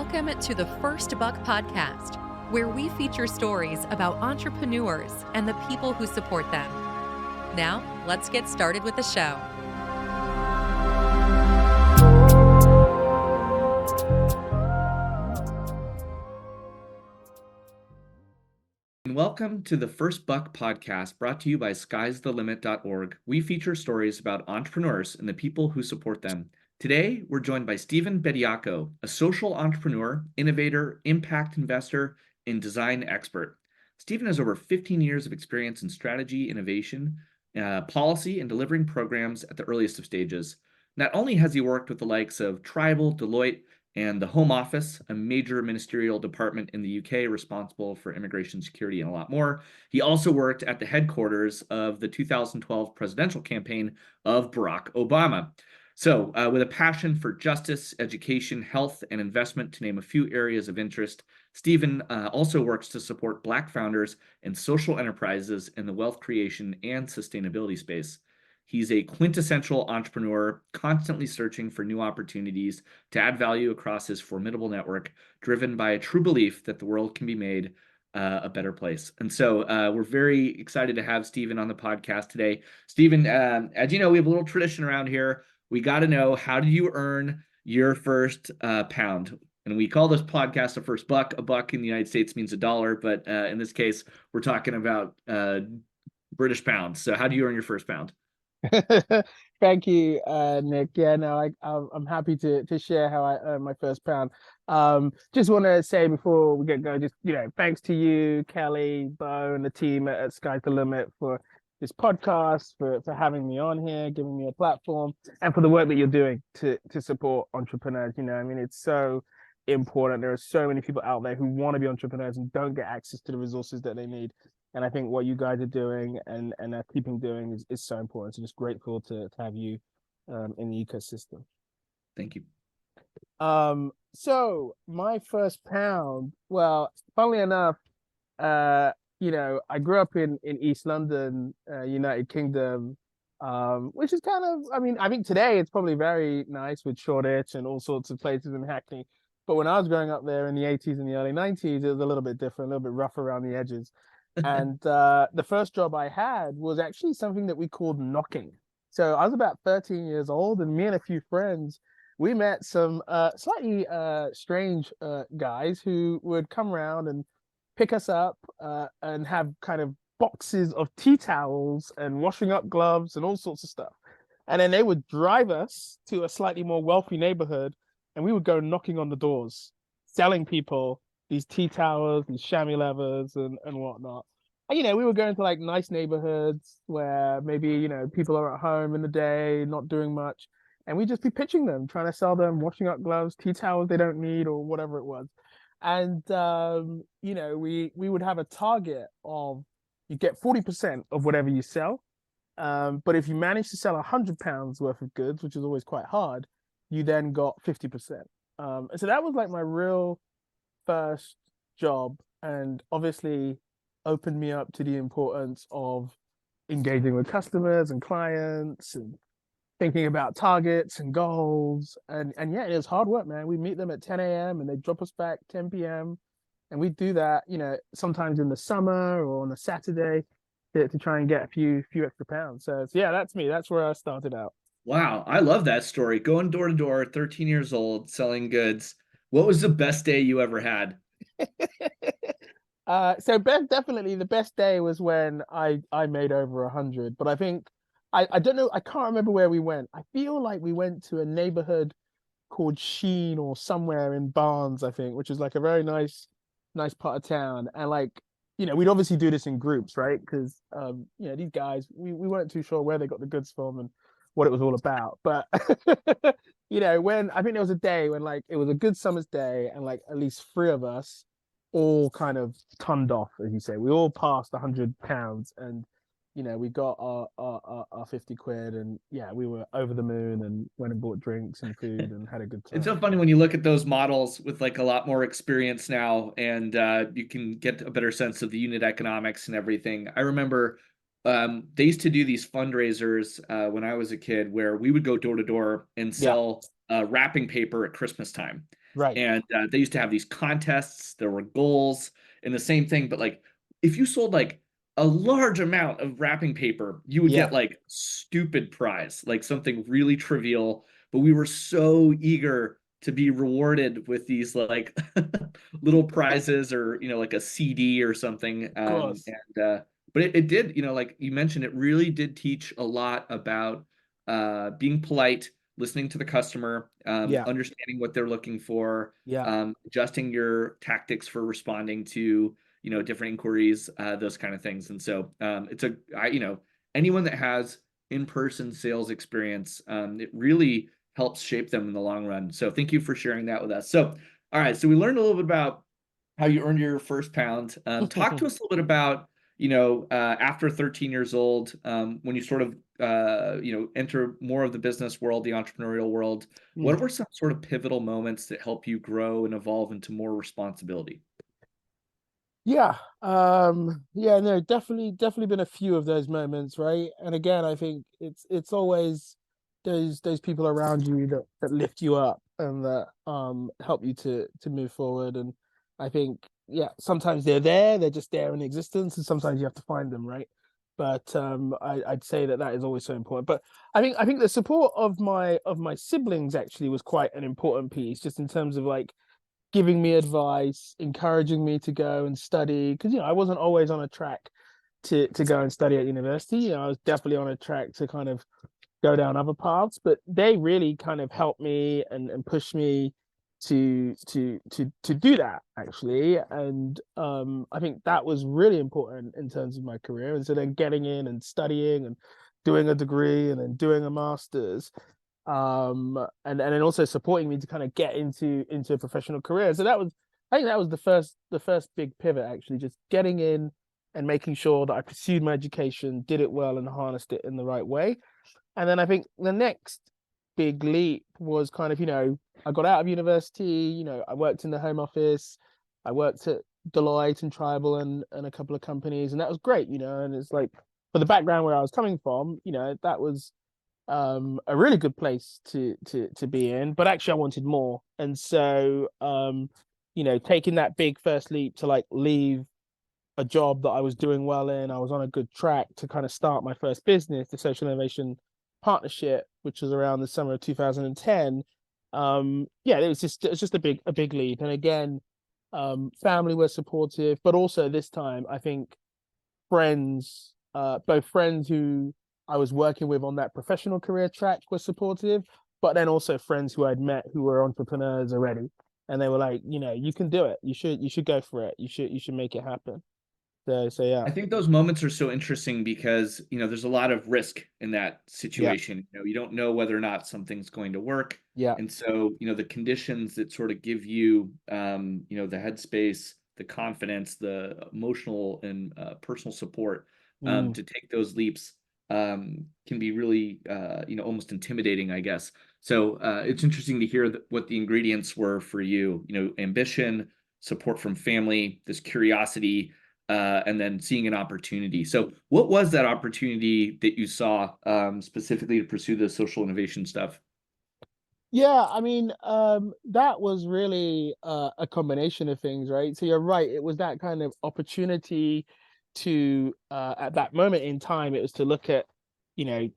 Welcome to the First Buck Podcast, where we feature stories about entrepreneurs and the people who support them. Now, let's get started with the show. Welcome to the First Buck Podcast, brought to you by sky'sthelimit.org. We feature stories about entrepreneurs and the people who support them. Today, we're joined by Bediako, a social entrepreneur, innovator, impact investor, and design expert. Stephen has over 15 years of experience in strategy, innovation, policy, and delivering programs at the earliest of stages. Not only has he worked with the likes of Tribal, Deloitte, and the Home Office, a major ministerial department in the UK responsible for immigration security and a lot more. He also worked at the headquarters of the 2012 presidential campaign of Barack Obama. So with a passion for justice, education, health, and investment, to name a few areas of interest, Stephen also works to support Black founders and social enterprises in the wealth creation and sustainability space. He's a quintessential entrepreneur, constantly searching for new opportunities to add value across his formidable network, driven by a true belief that the world can be made a better place. And so we're very excited to have Stephen on the podcast today. Stephen, as you know, we have a little tradition around here. We got to know, how did you earn your first pound? And we call this podcast the First Buck. A buck in the United States means $1, but in this case, we're talking about British pounds. So how do you earn your first pound? Thank you, Nick. Yeah, no, I'm happy to share how I earned my first pound. Just want to say before we get going, just thanks to you, Kelly, Bo, and the team at Sky's the Limit for this podcast, for having me on here, giving me a platform, and for the work that you're doing to support entrepreneurs. It's so important. There are so many people out there who want to be entrepreneurs and don't get access to the resources that they need. And I think what you guys are doing and are keeping doing is so important. So just grateful to have you in the ecosystem. Thank you. So my first pound, well, funnily enough, I grew up in East London, United Kingdom, which is kind of, I think today it's probably very nice with Shoreditch and all sorts of places in Hackney. But when I was growing up there in the 80s and the early 90s, it was a little bit different, a little bit rough around the edges. And the first job I had was actually something that we called knocking. So I was about 13 years old, and me and a few friends, we met some slightly strange guys who would come around and pick us up and have kind of boxes of tea towels and washing up gloves and all sorts of stuff. And then they would drive us to a slightly more wealthy neighborhood, and we would go knocking on the doors, selling people these tea towels, these chamois levers and whatnot. And, we were going to like nice neighborhoods where maybe, people are at home in the day, not doing much. And we'd just be pitching them, trying to sell them washing up gloves, tea towels they don't need, or whatever it was. And, we would have a target of, you get 40% of whatever you sell. But if you manage to sell £100 worth of goods, which is always quite hard, you then got 50%. And so that was like my real first job, and obviously opened me up to the importance of engaging with customers and clients and thinking about targets and goals. And yeah, it was hard work, man. We meet them at 10 a.m. and they drop us back 10 p.m. And we do that, sometimes in the summer or on a Saturday to try and get a few extra pounds. So yeah, that's me. That's where I started out. Wow, I love that story. Going door to door, 13 years old, selling goods. What was the best day you ever had? So definitely the best day was when I made over 100. But I think I don't know, I can't remember where we went. I feel like we went to a neighborhood called Sheen or somewhere in Barnes, I think, which is like a very nice part of town. And we'd obviously do this in groups, right? Because these guys, we weren't too sure where they got the goods from and what it was all about. But when I think there was a day when it was a good summer's day, and at least 3 of us all kind of tonned off, as you say. We all passed £100, and we got our 50 quid, and yeah, we were over the moon and went and bought drinks and food and had a good time. It's so funny when you look at those models with a lot more experience now, and you can get a better sense of the unit economics and everything. I remember they used to do these fundraisers when I was a kid, where we would go door to door and sell wrapping paper at Christmas time. Right. And they used to have these contests. There were goals and the same thing. But like, if you sold like a large amount of wrapping paper, you would Yeah. get like stupid prize, like something really trivial. But we were so eager to be rewarded with these like little prizes, or like a CD or something. Of course. But it did, like you mentioned, it really did teach a lot about being polite, listening to the customer, Yeah. understanding what they're looking for, Yeah. adjusting your tactics for responding to different inquiries, those kind of things. And so anyone that has in-person sales experience, it really helps shape them in the long run. So thank you for sharing that with us. So all right, so we learned a little bit about how you earned your first pound. Talk to us a little bit about after 13 years old, when you sort of enter more of the business world, the entrepreneurial world. What were some sort of pivotal moments that help you grow and evolve into more responsibility? Yeah. Yeah, no, definitely been a few of those moments, right? And again, I think it's always those people around you that lift you up and that help you to move forward. And I think, yeah, sometimes they're just there in existence, and sometimes you have to find them, right? But I'd say that is always so important. But I think the support of my siblings actually was quite an important piece, just in terms of like giving me advice, encouraging me to go and study. Because I wasn't always on a track to go and study at university. I was definitely on a track to kind of go down other paths, but they really kind of helped me and pushed me to do that actually. And I think that was really important in terms of my career. And so then getting in and studying and doing a degree and then doing a master's, and then also supporting me to kind of get into a professional career. So I think that was the first big pivot, actually, just getting in and making sure that I pursued my education, did it well, and harnessed it in the right way. And then I think the next big leap was kind of, I got out of university, I worked in the Home Office, I worked at Deloitte and Tribal and a couple of companies, and that was great, and it's like, for the background where I was coming from, that was a really good place to be in. But actually I wanted more. And so taking that big first leap to like leave a job that I was doing well in, I was on a good track to kind of start my first business, the Social Innovation Partnership, which was around the summer of 2010. Yeah, it was just a big leap. And again, family were supportive, but also this time I think friends, both friends who I was working with on that professional career track were supportive, but then also friends who I'd met who were entrepreneurs already. And they were like, you can do it. You should go for it. You should make it happen. So yeah. I think those moments are so interesting because, there's a lot of risk in that Yeah. situation. You don't know whether or not something's going to work. Yeah. And so, the conditions that sort of give you, the headspace, the confidence, the emotional and personal support Mm. to take those leaps can be really, almost intimidating, I guess. So it's interesting to hear what the ingredients were for you, ambition, support from family, this curiosity, and then seeing an opportunity. So what was that opportunity that you saw specifically to pursue the social innovation stuff? Yeah, that was really a combination of things, right? So you're right, it was that kind of opportunity to at that moment in time, it was to look at,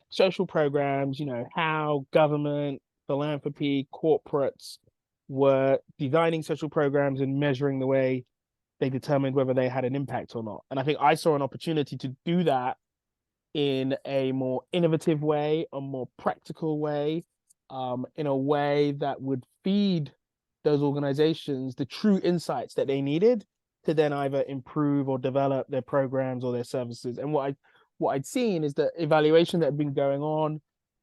social programs, how government, philanthropy, corporates were designing social programs and measuring the way they determined whether they had an impact or not. And I think I saw an opportunity to do that in a more innovative way, a more practical way, in a way that would feed those organizations the true insights that they needed to then either improve or develop their programs or their services. And what I'd seen is that evaluation that had been going on,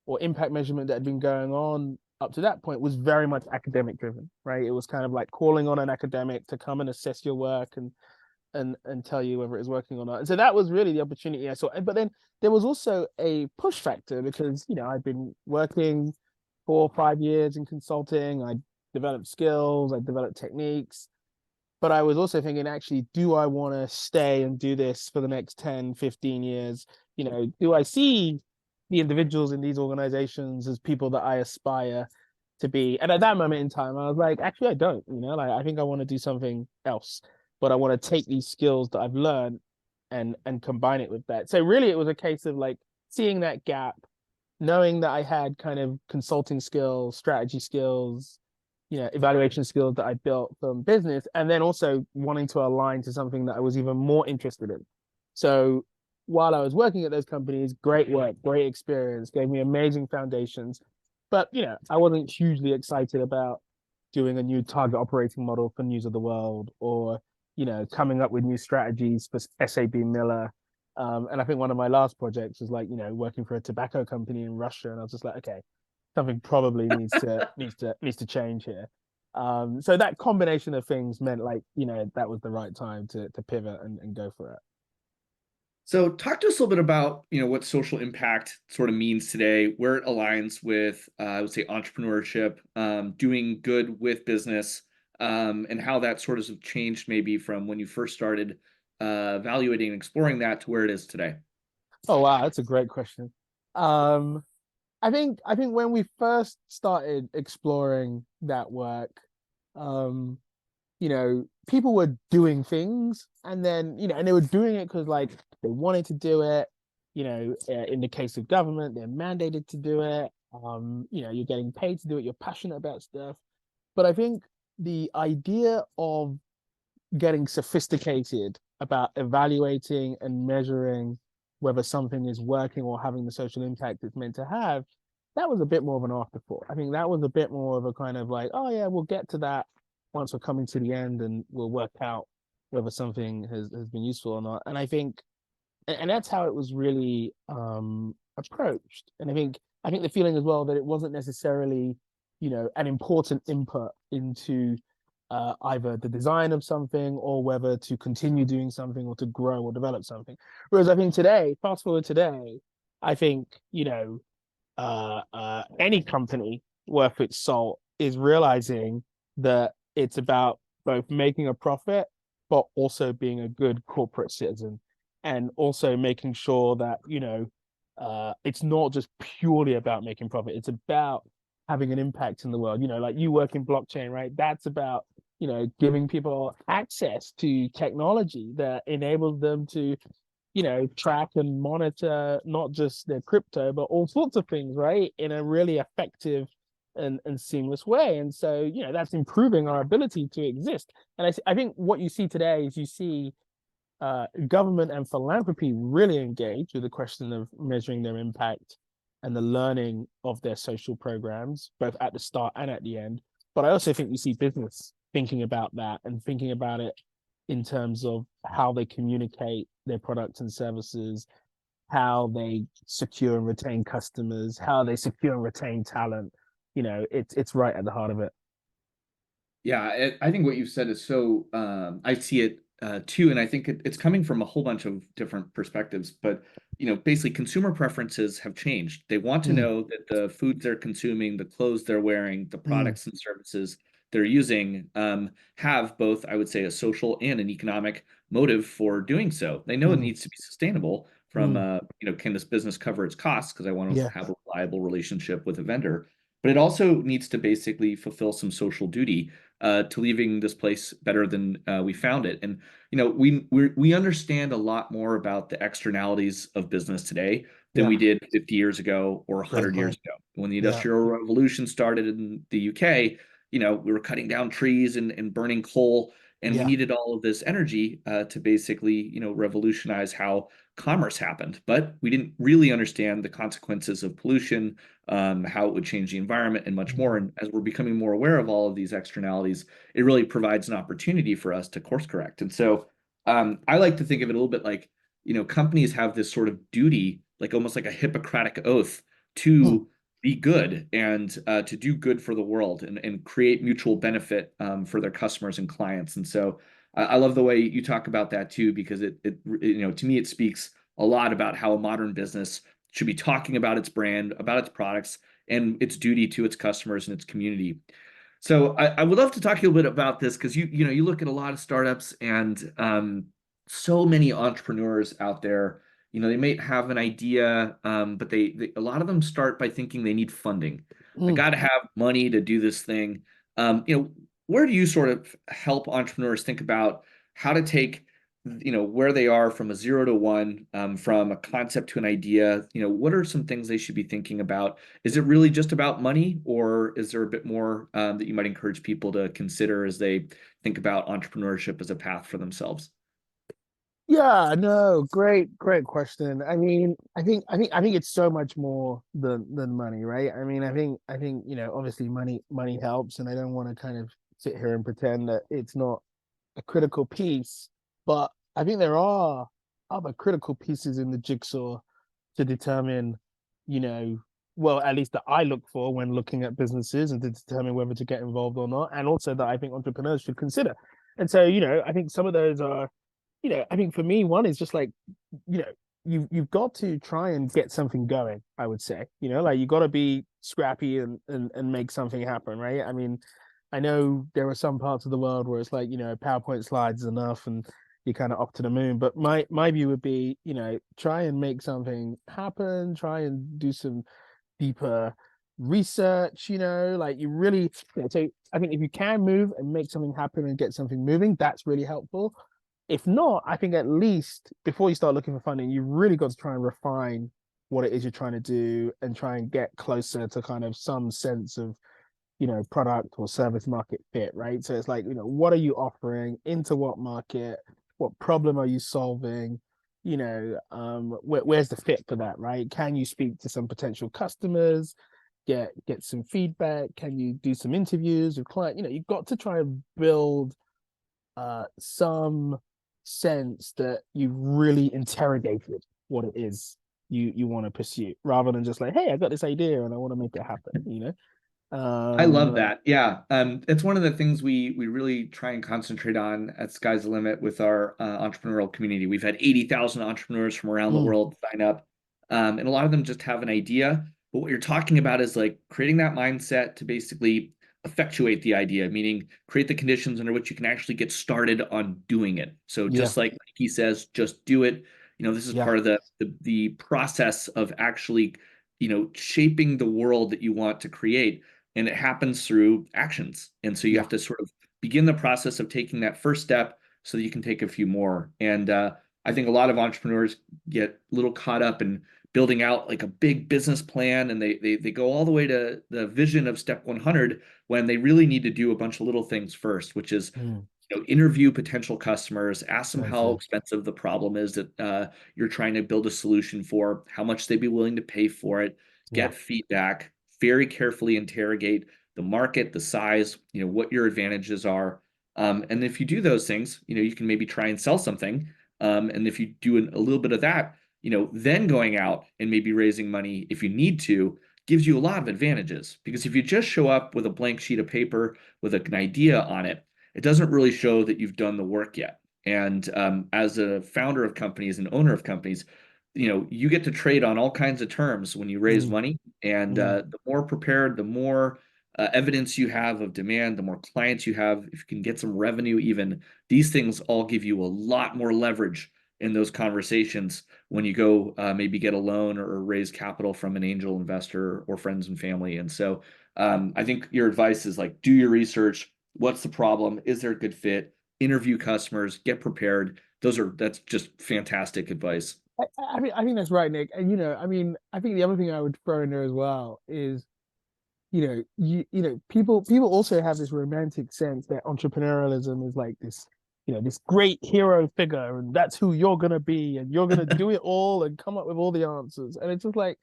or impact measurement that had been going on up to that point, was very much academic driven, right? It was kind of like calling on an academic to come and assess your work and tell you whether it's working or not. And so that was really the opportunity I saw. But then there was also a push factor because, I've been working 4 or 5 years in consulting. I developed skills, I developed techniques, but I was also thinking, actually, do I want to stay and do this for the next 10, 15 years? Do I see the individuals in these organizations as people that I aspire to be. And at that moment in time, I was like, actually, I don't, like I think I want to do something else, but I want to take these skills that I've learned and combine it with that. So really it was a case of like seeing that gap, knowing that I had kind of consulting skills, strategy skills, evaluation skills that I built from business, and then also wanting to align to something that I was even more interested in. So while I was working at those companies, great work, great experience, gave me amazing foundations. But I wasn't hugely excited about doing a new target operating model for News of the World, or coming up with new strategies for SAB Miller. And I think one of my last projects was like, working for a tobacco company in Russia, and I was just like, okay, something probably needs to change here. So that combination of things meant like, that was the right time to pivot and go for it. So talk to us a little bit about, what social impact sort of means today, where it aligns with, I would say, entrepreneurship, doing good with business, and how that sort of changed maybe from when you first started evaluating and exploring that to where it is today. Oh wow, that's a great question. Um, I think when we first started exploring that work, um, people were doing things, and then and they were doing it because like they wanted to do it. In the case of government, they're mandated to do it. You're getting paid to do it. You're passionate about stuff. But I think the idea of getting sophisticated about evaluating and measuring whether something is working or having the social impact it's meant to have, that was a bit more of an afterthought. I think that was a bit more of a kind of like, oh yeah, we'll get to that once we're coming to the end and we'll work out whether something has been useful or not. And I think and that's how it was really approached. And I think the feeling as well that it wasn't necessarily, an important input into either the design of something or whether to continue doing something or to grow or develop something. Whereas I think today, fast forward today, I think, any company worth its salt is realizing that it's about both making a profit, but also being a good corporate citizen, and also making sure that, it's not just purely about making profit. It's about having an impact in the world. Like you work in blockchain, right? That's about, giving people access to technology that enables them to, track and monitor not just their crypto, but all sorts of things, right? In a really effective and seamless way. And so, that's improving our ability to exist. And I think what you see today is you see government and philanthropy really engage with the question of measuring their impact and the learning of their social programs, both at the start and at the end. But I also think we see business thinking about that and thinking about it in terms of how they communicate their products and services, how they secure and retain customers, how they secure and retain talent. It's right at the heart of it. Yeah, I think what you've said is so, I see it too, and I think it's coming from a whole bunch of different perspectives. But, basically consumer preferences have changed. They want to Mm, know that the foods they're consuming, the clothes they're wearing, the mm, products and services they're using have both, I would say, a social and an economic motive for doing so. They know it mm, needs to be sustainable from, mm. can this business cover its costs? Because I want to Yeah. have a reliable relationship with a vendor. But it also needs to basically fulfill some social duty to leaving this place better than we found it. And we understand a lot more about the externalities of business today than Yeah. we did 50 years ago or Great 100 years point. ago. When the Yeah. Industrial Revolution started in the UK, we were cutting down trees and burning coal, and we Yeah. needed all of this energy to basically, revolutionize how commerce happened. But we didn't really understand the consequences of pollution, how it would change the environment, and much more. Mm. And as we're becoming more aware of all of these externalities, it really provides an opportunity for us to course correct. And so I like to think of it a little bit like, companies have this sort of duty, like almost like a Hippocratic oath Mm. to be good and to do good for the world and create mutual benefit for their customers and clients. And so I love the way you talk about that too, because to me, it speaks a lot about how a modern business should be talking about its brand, about its products, and its duty to its customers and its community. So I would love to talk to you a bit about this because you look at a lot of startups and so many entrepreneurs out there. They may have an idea, but they a lot of them start by thinking they need funding. I Mm. got to have money to do this thing. Where do you sort of help entrepreneurs think about how to take, where they are from a 0 to 1, from a concept to an idea? What are some things they should be thinking about? Is it really just about money, or is there a bit more that you might encourage people to consider as they think about entrepreneurship as a path for themselves? Yeah, no, great question. I mean, I think it's so much more than money, right? I mean, I think, obviously money helps, and I don't want to kind of sit here and pretend that it's not a critical piece, but I think there are other critical pieces in the jigsaw to determine, you know, well, at least that I look for when looking at businesses and to determine whether to get involved or not, and also that I think entrepreneurs should consider. And so, I think some of those are, I think for me, one is just like, you know, you've got to try and get something going, I would say. Like you got to be scrappy and make something happen, right? I mean, I know there are some parts of the world where it's like, PowerPoint slides is enough and you're kind of up to the moon. But my view would be, try and make something happen, try and do some deeper research, like you really, so I think if you can move and make something happen and get something moving, that's really helpful. If not, I think at least before you start looking for funding, you really got to try and refine what it is you're trying to do and try and get closer to kind of some sense of, product or service market fit, right? So it's like, what are you offering, into what market, what problem are you solving? Where's the fit for that, right? Can you speak to some potential customers, get some feedback? Can you do some interviews with clients? You've got to try and build some sense that you've really interrogated what it is you want to pursue, rather than just like, hey, I got this idea and I want to make it happen. I love Um, that. Yeah. It's one of the things we really try and concentrate on at Sky's the Limit with our entrepreneurial community. We've had 80,000 entrepreneurs from around the mm, world sign up. And a lot of them just have an idea. But what you're talking about is like creating that mindset to basically effectuate the idea, meaning create the conditions under which you can actually get started on doing it. So yeah, just like he says, just do it. This is yeah, part of the process of actually, shaping the world that you want to create, and it happens through actions. And so you yeah, have to sort of begin the process of taking that first step so that you can take a few more. And I think a lot of entrepreneurs get a little caught up in building out like a big business plan, and they go all the way to the vision of step 100 when they really need to do a bunch of little things first, which is mm, interview potential customers, ask them how totally, expensive the problem is that you're trying to build a solution for, how much they'd be willing to pay for it, yeah, get feedback, very carefully interrogate the market, the size, what your advantages are. And if you do those things, you can maybe try and sell something. And if you do a little bit of that, then going out and maybe raising money if you need to gives you a lot of advantages. Because if you just show up with a blank sheet of paper with an idea on it, it doesn't really show that you've done the work yet. And as a founder of companies and owner of companies, you get to trade on all kinds of terms when you raise mm, money. And mm, the more prepared, the more evidence you have of demand, the more clients you have, if you can get some revenue, even these things all give you a lot more leverage in those conversations when you go maybe get a loan or raise capital from an angel investor or friends and family. And so I think your advice is like, do your research. What's the problem? Is there a good fit? Interview customers, get prepared. That's just fantastic advice. I think that's right, Nick. And I mean, I think the other thing I would throw in there as well is, people also have this romantic sense that entrepreneurialism is like this, this great hero figure, and that's who you're gonna be, and you're gonna do it all and come up with all the answers. And it's just like,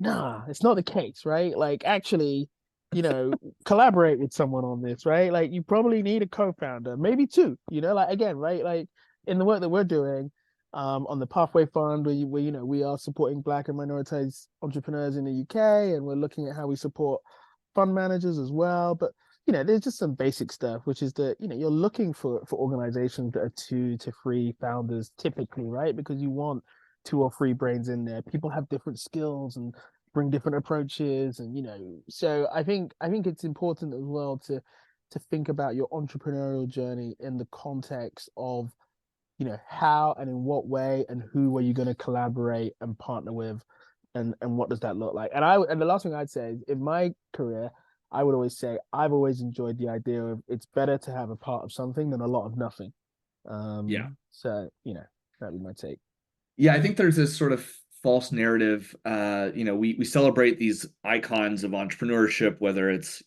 nah, it's not the case, right? Like, actually, collaborate with someone on this, right? Like, you probably need a co-founder, maybe two, like, again, right? Like, in the work that we're doing, on the Pathway Fund, we are supporting Black and minoritized entrepreneurs in the UK, and we're looking at how we support fund managers as well. But there's just some basic stuff, which is that you're looking for organizations that are 2 to 3 founders typically, right? Because you want 2 or 3 brains in there. People have different skills and bring different approaches, and so I think it's important as well to think about your entrepreneurial journey in the context of how and in what way and who are you going to collaborate and partner with, and what does that look like? And the last thing I'd say is, in my career, I would always say I've always enjoyed the idea of it's better to have a part of something than a lot of nothing. Yeah. So that'd be my take. Yeah, I think there's this sort of false narrative. We celebrate these icons of entrepreneurship, whether it's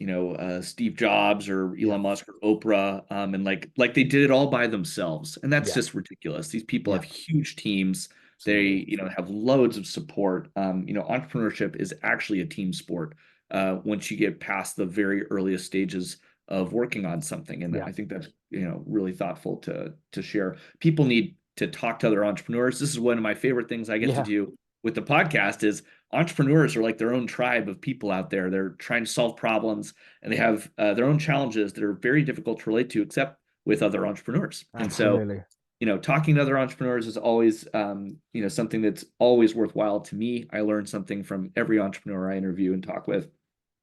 Steve Jobs or Yeah, Elon Musk or Oprah, and like they did it all by themselves, and that's yeah, just ridiculous. These people yeah, have huge teams. absolutely. They have loads of support. Entrepreneurship is actually a team sport. Once you get past the very earliest stages of working on something, and Yeah, I think that's really thoughtful to share. People need to talk to other entrepreneurs. This is one of my favorite things I get to yeah, do with the podcast is entrepreneurs are like their own tribe of people out there. They're trying to solve problems and they have their own challenges that are very difficult to relate to, except with other entrepreneurs. And so, absolutely. talking to other entrepreneurs is always, something that's always worthwhile to me. I learn something from every entrepreneur I interview and talk with.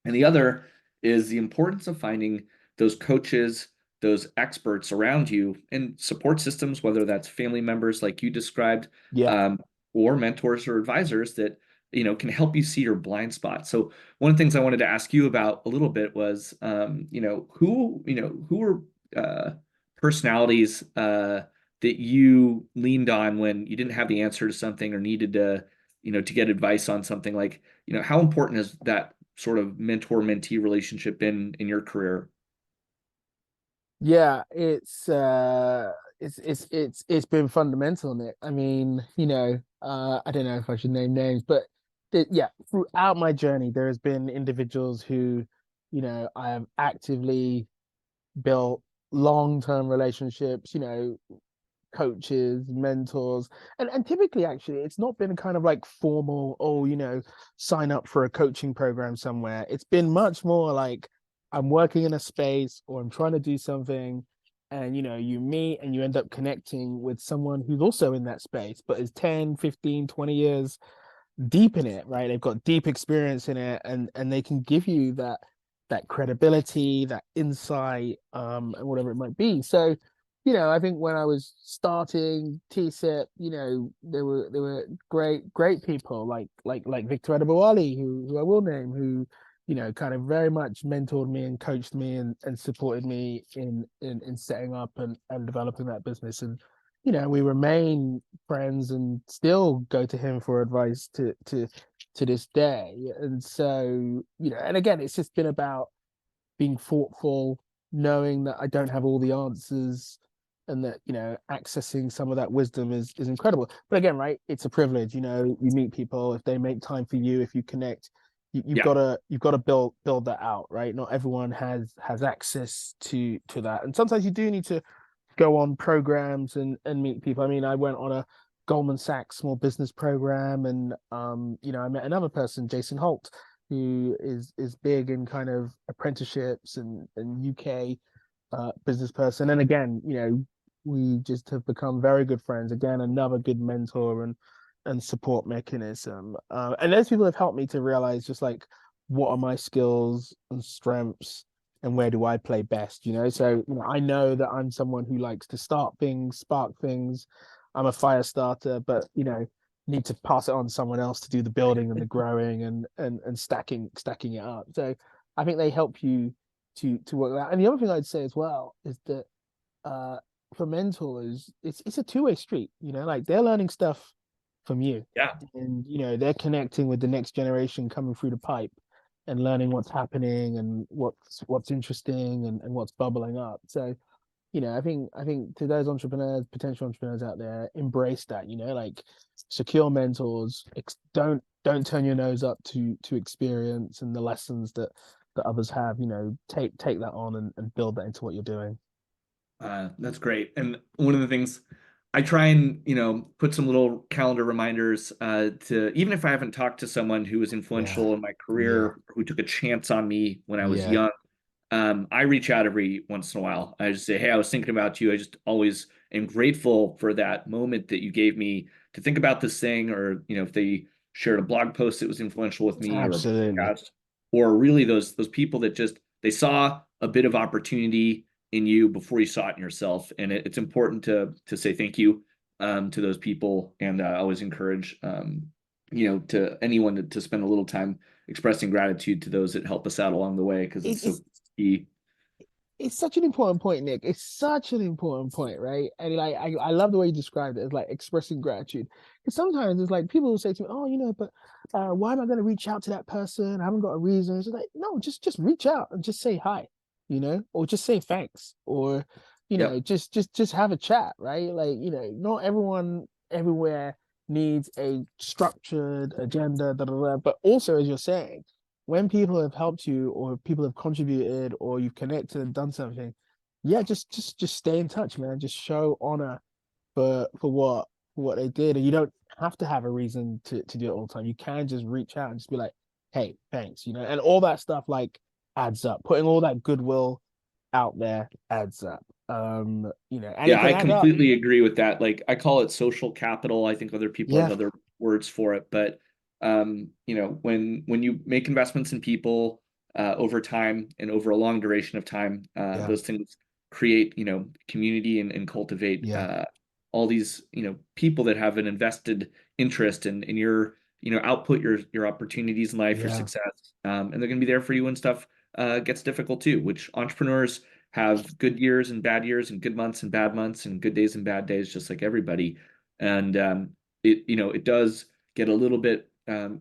And the other is the importance of finding those coaches, those experts around you and support systems, whether that's family members like you described, Yeah, um, or mentors or advisors that can help you see your blind spot. So one of the things I wanted to ask you about a little bit was, who were personalities that you leaned on when you didn't have the answer to something or needed to get advice on something. Like, how important has that sort of mentor-mentee relationship been in your career? yeah. It's been fundamental, Nick. I mean, I don't know if I should name names, but yeah, throughout my journey, there has been individuals who, I have actively built long-term relationships, coaches, mentors, and typically actually it's not been kind of like formal, oh, sign up for a coaching program somewhere. It's been much more like I'm working in a space or I'm trying to do something and you meet and you end up connecting with someone who's also in that space but is 10, 15, 20 years deep in it, right? They've got deep experience in it and they can give you that credibility, that insight, and whatever it might be. So, I think when I was starting TSIP, there were great people like Victor Adebowale, who I will name, who kind of very much mentored me and coached me and supported me in setting up and developing that business. And we remain friends and still go to him for advice to this day. And so, and again, it's just been about being thoughtful, knowing that I don't have all the answers and that, accessing some of that wisdom is incredible. But again, right, it's a privilege, you meet people, if they make time for you, if you connect, you've Yeah. got to build that out, right? Not everyone has access to that. And sometimes you do need to go on programs and meet people. I mean, I went on a Goldman Sachs small business program, and I met another person, Jason Holt, who is big in kind of apprenticeships and UK business person. And again, we just have become very good friends. Again, another good mentor and support mechanism. And those people have helped me to realize just like what are my skills and strengths and where do I play best, So, I know that I'm someone who likes to start things, spark things. I'm a fire starter, but need to pass it on to someone else to do the building and the growing and stacking it up. So I think they help you to work that. And the other thing I'd say as well is that uh for mentors, it's a two-way street, like they're learning stuff from you Yeah. and they're connecting with the next generation coming through the pipe and learning what's happening and what's interesting and what's bubbling up. So I think to those entrepreneurs, potential entrepreneurs out there, embrace that. Like secure mentors. Don't turn your nose up to experience and the lessons that others have. Take that on and build that into what you're doing. That's great. And one of the things I try and, put some little calendar reminders to, even if I haven't talked to someone who was Yeah, influential in my yeah, career, who took a chance on me when I was yeah. young, I reach out every once in a while. I just say, hey, I was thinking about you. I just always am grateful for that moment that you gave me to think about this thing, or, if they shared a blog post that was influential with me, or a Absolutely. podcast, or really those people that just, they saw a bit of opportunity in you before you saw it in yourself. And it's important to say thank you to those people, and always encourage to anyone to spend a little time expressing gratitude to those that help us out along the way, because it's so It's key. it's such an important point, Nick. It's such an important point, right? And like I love the way you described it as like expressing gratitude. Because sometimes it's like people will say to me, "Oh, but why am I going to reach out to that person? I haven't got a reason." It's like, no, just reach out and just say hi, or just say thanks, or Yep. just have a chat, right? Like, not everyone everywhere needs a structured agenda, but also, as you're saying, when people have helped you or people have contributed or you've connected and done something, yeah, just stay in touch, man. Just show honor for what they did. And you don't have to have a reason to do it all the time. You can just reach out and just be like, hey, thanks, and all that stuff like adds up. Putting all that goodwill out there adds up. And it Yeah, can I add up. completely agree with that. Like, I call it social capital. I think other people have Yeah, other words for it, but when you make investments in people over time and over a long duration of time, yeah, those things create community and cultivate yeah, all these people that have an invested interest in your output, your opportunities in life, your yeah. success, and they're going to be there for you when stuff gets difficult too. Which entrepreneurs have good years and bad years, and good months and bad months, and good days and bad days, just like everybody. And it does get a little bit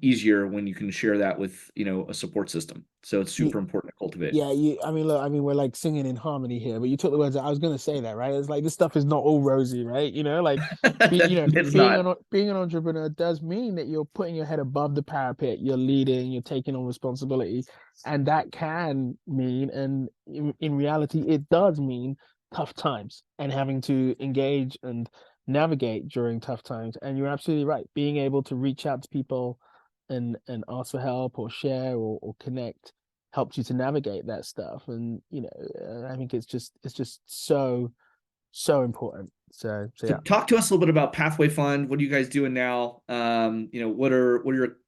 easier when you can share that with a support system. So it's You, super important to cultivate. Yeah, I mean, look, we're like singing in harmony here, but you took the words out. I was gonna say that, right? It's like this stuff is not all rosy, right? Like It's being not. being an entrepreneur does mean that you're putting your head above the parapet, you're leading, you're taking on responsibility, and that can mean, and in reality, it does mean tough times and having to engage and navigate during tough times. And you're absolutely right. Being able to reach out to people and ask for help or share or connect helps you to navigate that stuff. And I think it's just so important. So So yeah. talk to us a little bit about Pathway Fund. What are you guys doing now? What are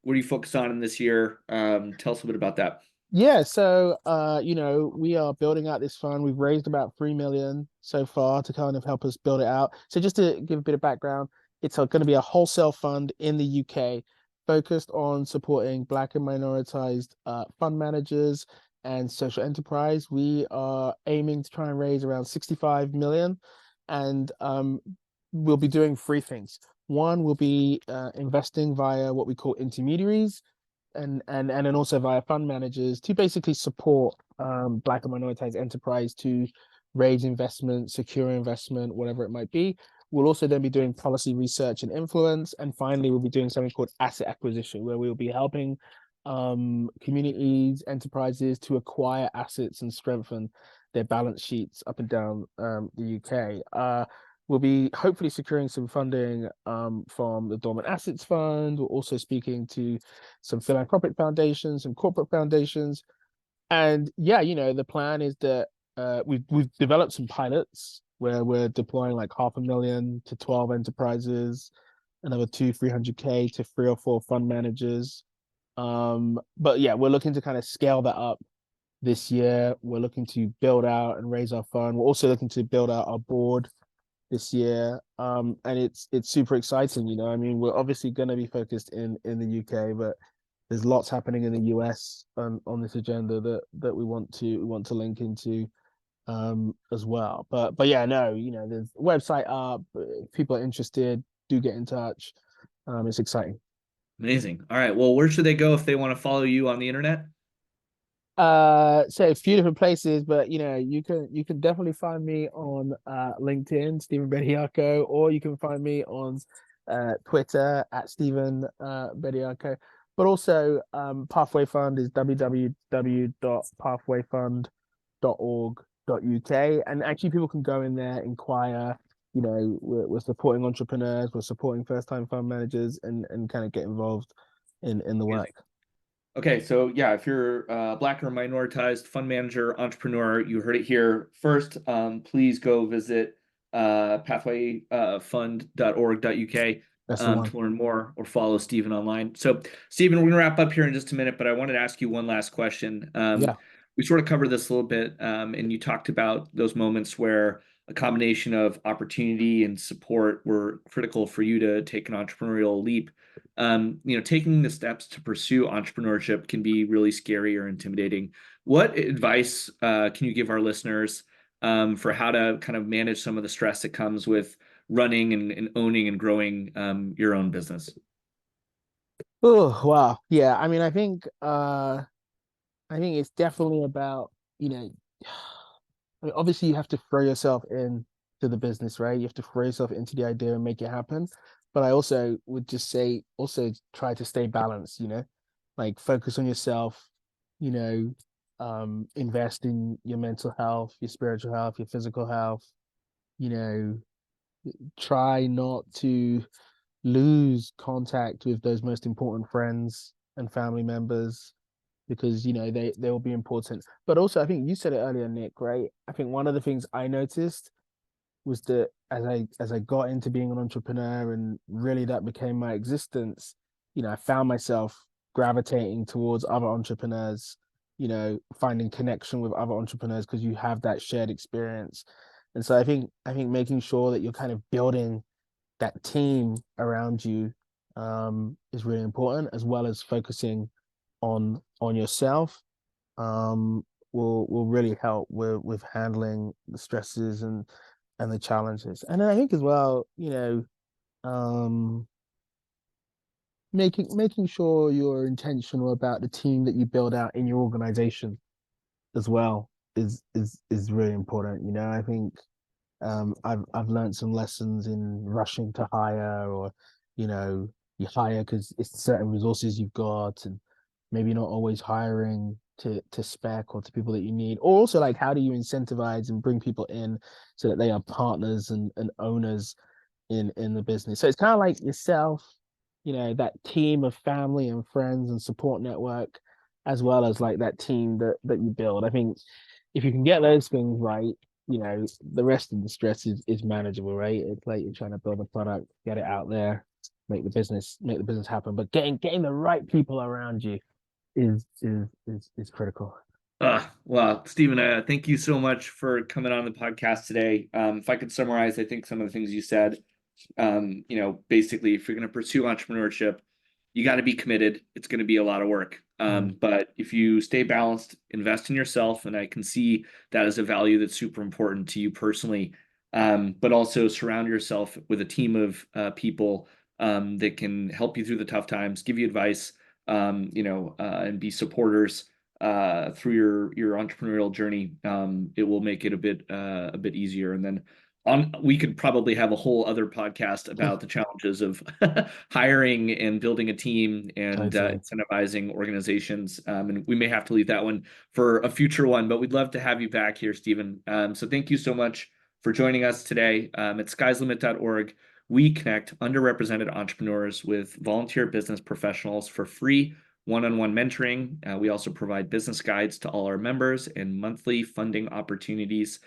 you focused on in this year? Tell us a bit about that. Yeah, so we are building out this fund. We've raised about 3 million so far to kind of help us build it out. So just to give a bit of background, it's going to be a wholesale fund in the UK focused on supporting Black and minoritized fund managers and social enterprise. We are aiming to try and raise around 65 million, and we'll be doing three things. One will be investing via what we call intermediaries, and then also via fund managers to basically support Black and minoritized enterprise to raise investment, secure investment, whatever it might be. We'll also then be doing policy research and influence. And finally, we'll be doing something called asset acquisition, where we'll be helping communities, enterprises to acquire assets and strengthen their balance sheets up and down the UK. We'll be hopefully securing some funding from the Dormant Assets Fund. We're also speaking to some philanthropic foundations, some corporate foundations. And yeah, the plan is that we've developed some pilots where we're deploying like 500,000 to 12 enterprises, another 300K to 3 or 4 fund managers. But yeah, we're looking to kind of scale that up this year. We're looking to build out and raise our fund. We're also looking to build out our board this year. And it's super exciting. We're obviously going to be focused in the UK, but there's lots happening in the US on this agenda that we want to link into as well. But yeah, no, there's a website up. If people are interested, do get in touch. It's exciting. Amazing. All right. Well, where should they go if they want to follow you on the internet? So a few different places, but you can definitely find me on LinkedIn, Stephen Bediako, or you can find me on Twitter at Stephen Bediako. But also Pathway Fund is www.pathwayfund.org.uk, and actually people can go in there, inquire. We're supporting entrepreneurs, we're supporting first-time fund managers, and kind of get involved in the Amazing. work. Okay, so yeah, if you're Black or minoritized fund manager, entrepreneur, you heard it here first. Please go visit pathwayfund.org.uk That's the one. to learn more, or follow Stephen online. So, Stephen, we're going to wrap up here in just a minute, but I wanted to ask you one last question. Yeah. We sort of covered this a little bit, and you talked about those moments where a combination of opportunity and support were critical for you to take an entrepreneurial leap. taking the steps to pursue entrepreneurship can be really scary or intimidating. What advice can you give our listeners for how to kind of manage some of the stress that comes with running and owning and growing your own business? Oh, wow. Yeah. I think it's definitely about, I mean, obviously you have to throw yourself in to the business, right? You have to throw yourself into the idea and make it happen. But I also would just say also try to stay balanced, like focus on yourself, you know, invest in your mental health, your spiritual health, your physical health, you know, try not to lose contact with those most important friends and family members because they will be important. But also I think you said it earlier, Nick, right? I think one of the things I noticed was that as I got into being an entrepreneur and really that became my existence, I found myself gravitating towards other entrepreneurs, finding connection with other entrepreneurs because you have that shared experience. And so I think making sure that you're kind of building that team around you is really important, as well as focusing on yourself will really help with handling the stresses and the challenges. And then I think as well, making sure you're intentional about the team that you build out in your organization as well is really important. I think I've learned some lessons in rushing to hire, or you hire because it's certain resources you've got, and maybe not always hiring to spec or to people that you need. Or also, like, how do you incentivize and bring people in so that they are partners and owners in the business? So it's kind of like yourself, that team of family and friends and support network, as well as like that team that you build. I think if you can get those things right, the rest of the stress is manageable, right? It's like you're trying to build a product, get it out there, make the business happen. But getting the right people around you is critical. Well, Stephen, thank you so much for coming on the podcast today. If I could summarize, I think some of the things you said, basically, if you're going to pursue entrepreneurship, you got to be committed. It's going to be a lot of work. But if you stay balanced, invest in yourself, and I can see that as a value that's super important to you personally, but also surround yourself with a team of people that can help you through the tough times, give you advice, and be supporters through your entrepreneurial journey. It will make it a bit easier. And then we could probably have a whole other podcast about the challenges of hiring and building a team and incentivizing organizations. And we may have to leave that one for a future one, but we'd love to have you back here, Stephen. So thank you so much for joining us today. At skieslimit.org, we connect underrepresented entrepreneurs with volunteer business professionals for free one-on-one mentoring. We also provide business guides to all our members and monthly funding opportunities.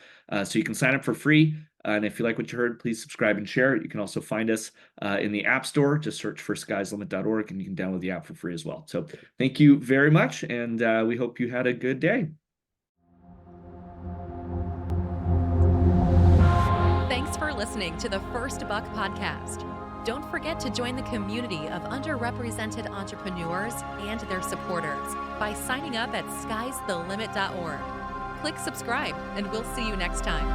So you can sign up for free. And if you like what you heard, please subscribe and share. You can also find us in the App Store. Just search for skieslimit.org, and you can download the app for free as well. So thank you very much, and we hope you had a good day. Thanks for listening to the First Buck Podcast. Don't forget to join the community of underrepresented entrepreneurs and their supporters by signing up at skiesthelimit.org. Click subscribe, and we'll see you next time.